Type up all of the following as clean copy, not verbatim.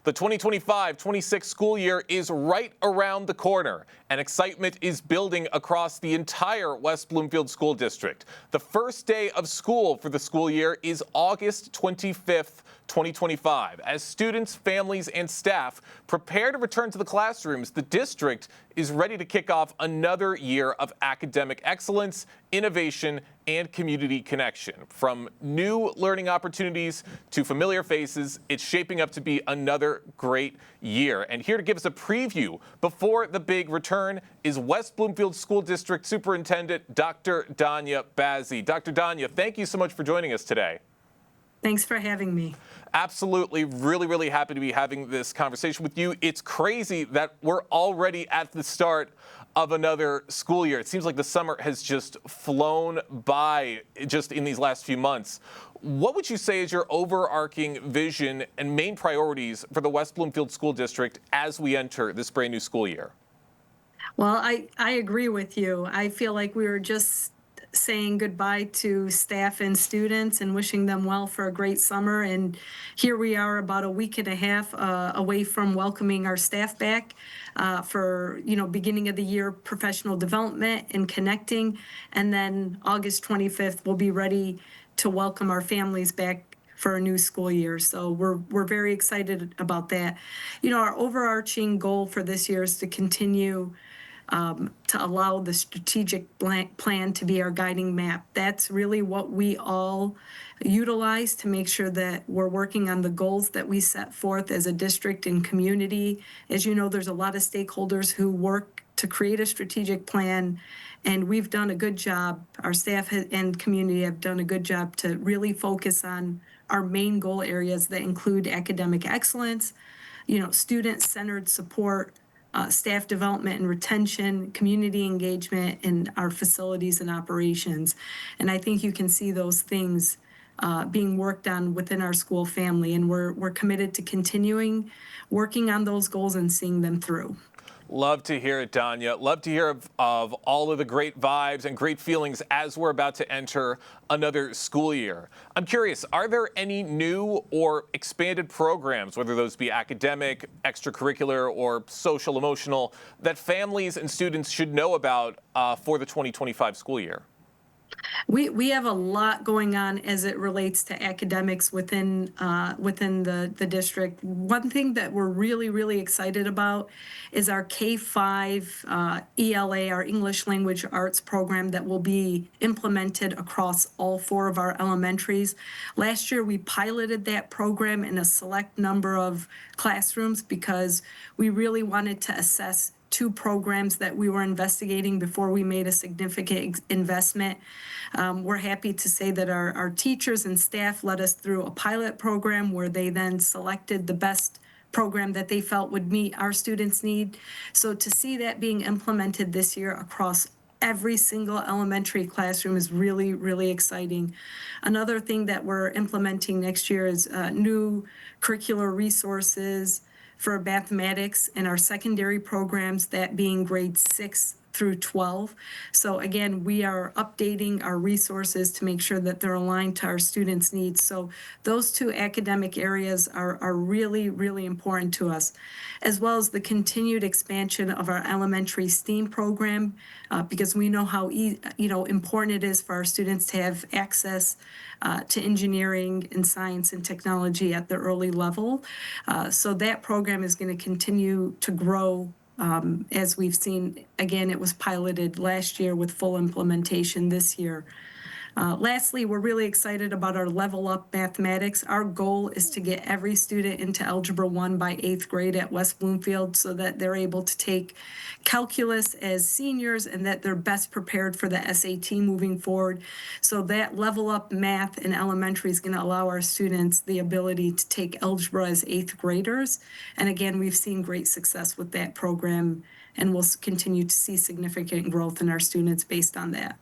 The 2025-26 school year is right around the corner, and excitement is building across the entire West Bloomfield School District. The first day of school for the school year is August 25th, 2025. As students, families, and staff prepare to return to the classrooms, the district is ready to kick off another year of academic excellence, innovation, and community connection. From new learning opportunities to familiar faces, it's shaping up to be another great year. And here to give us a preview before the big return is West Bloomfield School District Superintendent Dr. Dania Bazzi. Dr. Dania, thank you so much for joining us today. Thanks for having me. Absolutely. Really happy to be having this conversation with you. It's crazy that we're already at the start of another school year. It seems like the summer has just flown by just in these last few months. What would you say is your overarching vision and main priorities for the West Bloomfield School District as we enter this brand new school year? Well, I agree with you. I feel like we were just saying goodbye to staff and students and wishing them well for a great summer. And here we are about a week and a half away from welcoming our staff back for, beginning of the year professional development and connecting. And then August 25th, we'll be ready to welcome our families back for a new school year. So we're very excited about that. Our overarching goal for this year is to continue to allow the strategic plan to be our guiding map. That's really what we all utilize to make sure that we're working on the goals that we set forth as a district and community. As you know, there's a lot of stakeholders who work to create a strategic plan, and we've done a good job. Our staff and community have done a good job to really focus on our main goal areas that include academic excellence, student-centered support, staff development and retention, community engagement, and our facilities and operations. And I think you can see those things being worked on within our school family, and we're committed to continuing working on those goals and seeing them through. Love to hear it, Dania. Love to hear of all of the great vibes and great feelings as we're about to enter another school year. I'm curious, are there any new or expanded programs, whether those be academic, extracurricular, or social, emotional, that families and students should know about for the 2025 school year? We have a lot going on as it relates to academics within the district. One thing that we're really excited about is our K-5 ELA, our English Language Arts program, that will be implemented across all 4 of our elementaries. Last year, we piloted that program in a select number of classrooms because we really wanted to assess 2 programs that we were investigating before we made a significant investment. We're happy to say that our teachers and staff led us through a pilot program where they then selected the best program that they felt would meet our students' need. So to see that being implemented this year across every single elementary classroom is really exciting. Another thing that we're implementing next year is new curricular resources for mathematics and our secondary programs, that being grades 6 through 12. So again, we are updating our resources to make sure that they're aligned to our students' needs. So those 2 academic areas are really important to us, as well as the continued expansion of our elementary STEAM program, because we know how important it is for our students to have access to engineering and science and technology at the early level. So that program is going to continue to grow. As we've seen, again, it was piloted last year with full implementation this year. Lastly, we're really excited about our Level Up Mathematics. Our goal is to get every student into Algebra 1 by 8th grade at West Bloomfield so that they're able to take calculus as seniors and that they're best prepared for the SAT moving forward. So that Level Up Math in elementary is going to allow our students the ability to take algebra as 8th graders. And again, we've seen great success with that program, and we'll continue to see significant growth in our students based on that.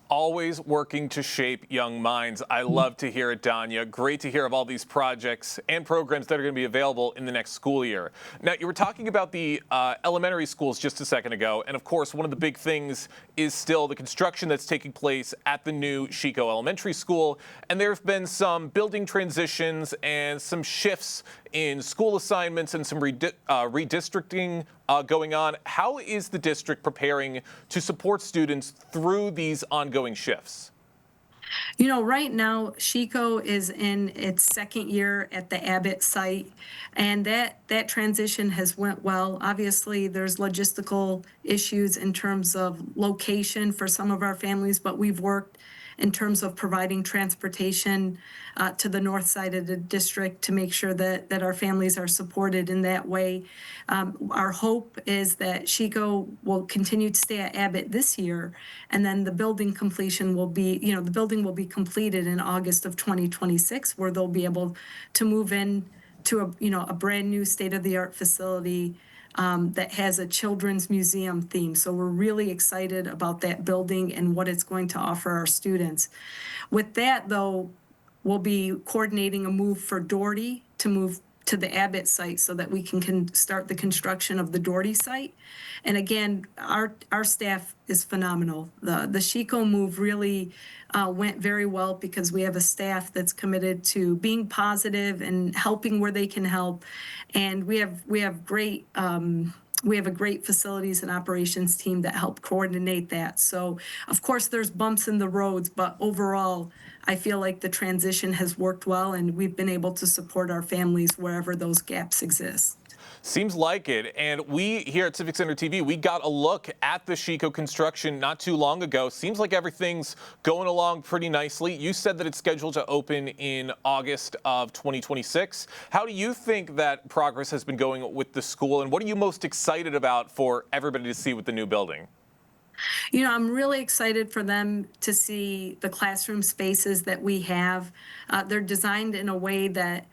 Always working to shape young minds. I love to hear it, Dania. Great to hear of all these projects and programs that are going to be available in the next school year. Now, you were talking about the elementary schools just a second ago, and of course, one of the big things is still the construction that's taking place at the new Chico Elementary School, and there have been some building transitions and some shifts in school assignments and some redistricting going on. How is the district preparing to support students through these ongoing shifts? Right now, Chico is in its second year at the Abbott site, and that transition has went well. Obviously, there's logistical issues in terms of location for some of our families, but we've worked in terms of providing transportation to the north side of the district to make sure that our families are supported in that way. Our hope is that Chico will continue to stay at Abbott this year, and then the building completion will be, the building will be completed in August of 2026, where they'll be able to move in to a brand new state-of-the-art facility that has a children's museum theme. So we're really excited about that building and what it's going to offer our students. With that, though, we'll be coordinating a move for Doherty to move to the Abbott site so that we can start the construction of the Doherty site. And again, our staff is phenomenal. The Chico move really went very well because we have a staff that's committed to being positive and helping where they can help. And we have great we have a great facilities and operations team that help coordinate that. So, of course, there's bumps in the roads, but overall, I feel like the transition has worked well, and we've been able to support our families wherever those gaps exist. Seems like it. And we here at Civic Center TV, we got a look at the Chico construction not too long ago. Seems like everything's going along pretty nicely. You said that it's scheduled to open in August of 2026. How do you think that progress has been going with the school, and what are you most excited about for everybody to see with the new building? I'm really excited for them to see the classroom spaces that we have. They're designed in a way that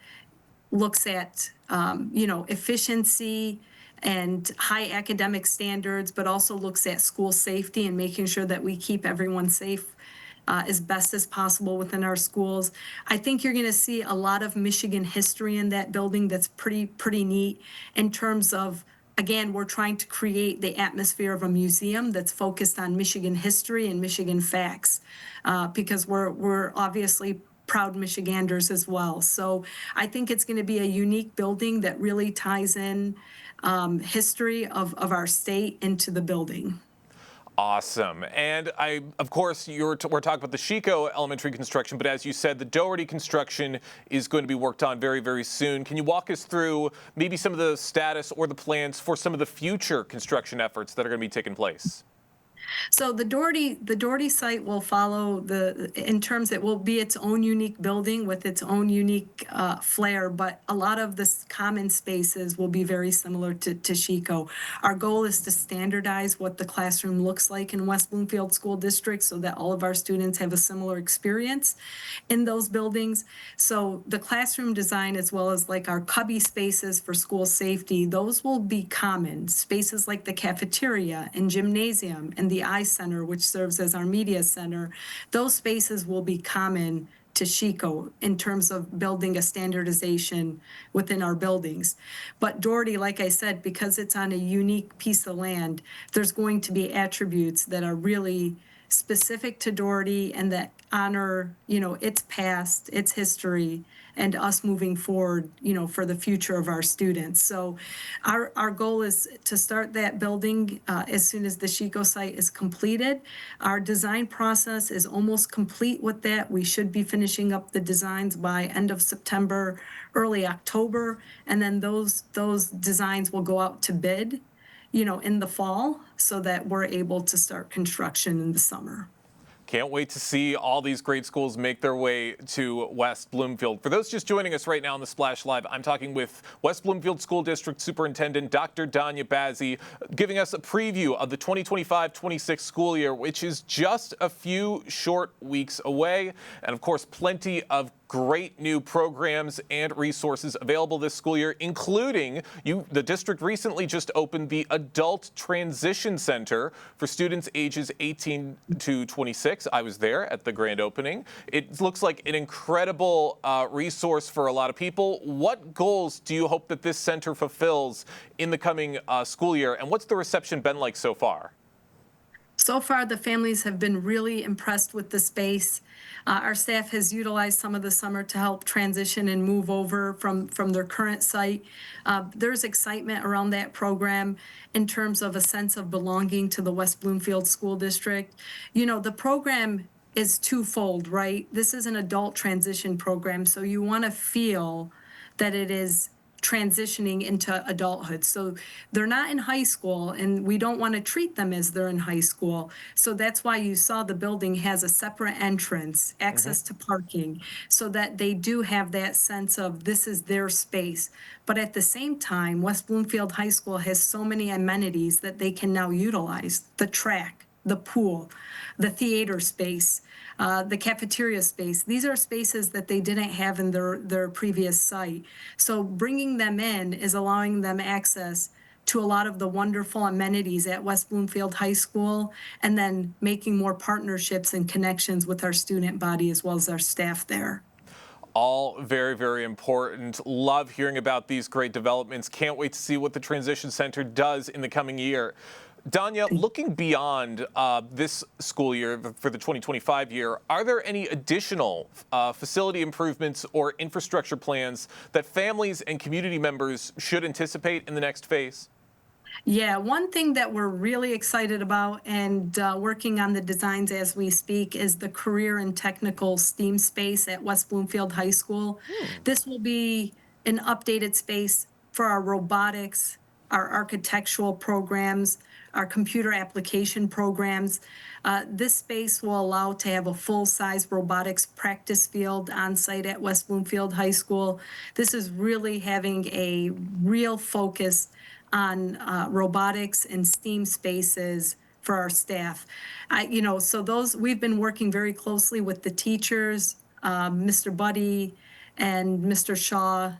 looks at, efficiency and high academic standards, but also looks at school safety and making sure that we keep everyone safe as best as possible within our schools. I think you're going to see a lot of Michigan history in that building that's pretty neat in terms of, again, we're trying to create the atmosphere of a museum that's focused on Michigan history and Michigan facts, because we're obviously proud Michiganders as well. So I think it's going to be a unique building that really ties in history of our state into the building. Awesome. And of course, we're talking about the Chico elementary construction, but as you said, the Doherty construction is going to be worked on very, very soon. Can you walk us through maybe some of the status or the plans for some of the future construction efforts that are going to be taking place? So the Doherty site will follow in terms it will be its own unique building with its own unique flair, but a lot of the common spaces will be very similar to Chico. Our goal is to standardize what the classroom looks like in West Bloomfield School District so that all of our students have a similar experience in those buildings. So the classroom design, as well as like our cubby spaces for school safety, those will be common. Spaces like the cafeteria and gymnasium and the I Center, which serves as our media center, those spaces will be common to Chico in terms of building a standardization within our buildings. But Doherty, like I said, because it's on a unique piece of land, there's going to be attributes that are really specific to Doherty and that honor, its past, its history, and us moving forward, for the future of our students. So our goal is to start that building as soon as the Chico site is completed. Our design process is almost complete with that. We should be finishing up the designs by end of September, early October, and then those designs will go out to bid, in the fall so that we're able to start construction in the summer. Can't wait to see all these great schools make their way to West Bloomfield. For those just joining us right now on the Splash Live, I'm talking with West Bloomfield School District Superintendent Dr. Dania Bazzi, giving us a preview of the 2025-26 school year, which is just a few short weeks away. And of course, plenty of great new programs and resources available this school year, including the district recently just opened the Adult Transition Center for students ages 18 to 26. I was there at the grand opening. It looks like an incredible resource for a lot of people. What goals do you hope that this center fulfills in the coming school year, and what's the reception been like so far? So far, the families have been really impressed with the space. Our staff has utilized some of the summer to help transition and move over from their current site. There's excitement around that program in terms of a sense of belonging to the West Bloomfield School District. You know, the program is twofold, right? This is an adult transition program, so you want to feel that it is transitioning into adulthood. So they're not in high school, and we don't want to treat them as they're in high school. So that's why you saw the building has a separate entrance, access to parking, so that they do have that sense of this is their space. But at the same time, West Bloomfield High School has so many amenities that they can now utilize: the track, the pool, the theater space, the cafeteria space. These are spaces that they didn't have in their previous site. So bringing them in is allowing them access to a lot of the wonderful amenities at West Bloomfield High School, and then making more partnerships and connections with our student body as well as our staff there. All very, very important. Love hearing about these great developments. Can't wait to see what the Transition Center does in the coming year. Dania, looking beyond this school year for the 2025 year, are there any additional facility improvements or infrastructure plans that families and community members should anticipate in the next phase? Yeah, one thing that we're really excited about and working on the designs as we speak is the career and technical STEAM space at West Bloomfield High School. This will be an updated space for our robotics, our architectural programs, our computer application programs. This space will allow to have a full-size robotics practice field on site at West Bloomfield High School. This is really having a real focus on robotics and STEAM spaces for our staff. So those we've been working very closely with the teachers, Mr. Buddy and Mr. Shaw,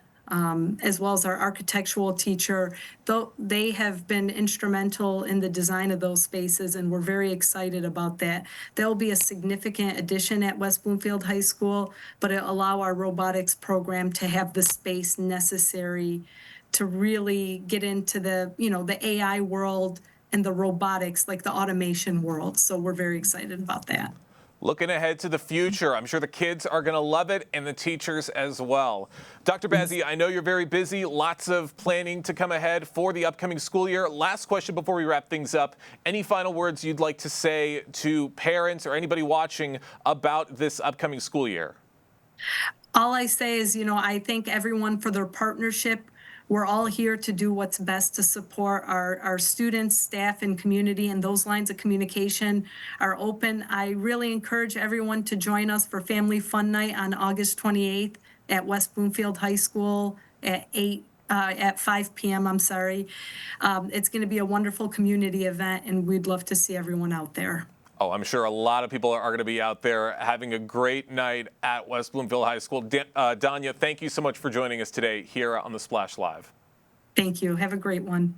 as well as our architectural teacher. Though they have been instrumental in the design of those spaces, and we're very excited about that. There will be a significant addition at West Bloomfield High School, but it'll allow our robotics program to have the space necessary to really get into the AI world and the robotics, like the automation world. So we're very excited about that. Looking ahead to the future, I'm sure the kids are going to love it and the teachers as well. Dr. Bazzi, I know you're very busy, lots of planning to come ahead for the upcoming school year. Last question before we wrap things up. Any final words you'd like to say to parents or anybody watching about this upcoming school year? All I say is, I thank everyone for their partnership. We're all here to do what's best to support our students, staff, and community, and those lines of communication are open. I really encourage everyone to join us for Family Fun Night on August 28th at West Bloomfield High School at 5 p.m. It's going to be a wonderful community event, and we'd love to see everyone out there. Oh, I'm sure a lot of people are going to be out there having a great night at West Bloomfield High School. Dania, thank you so much for joining us today here on the Splash Live. Thank you. Have a great one.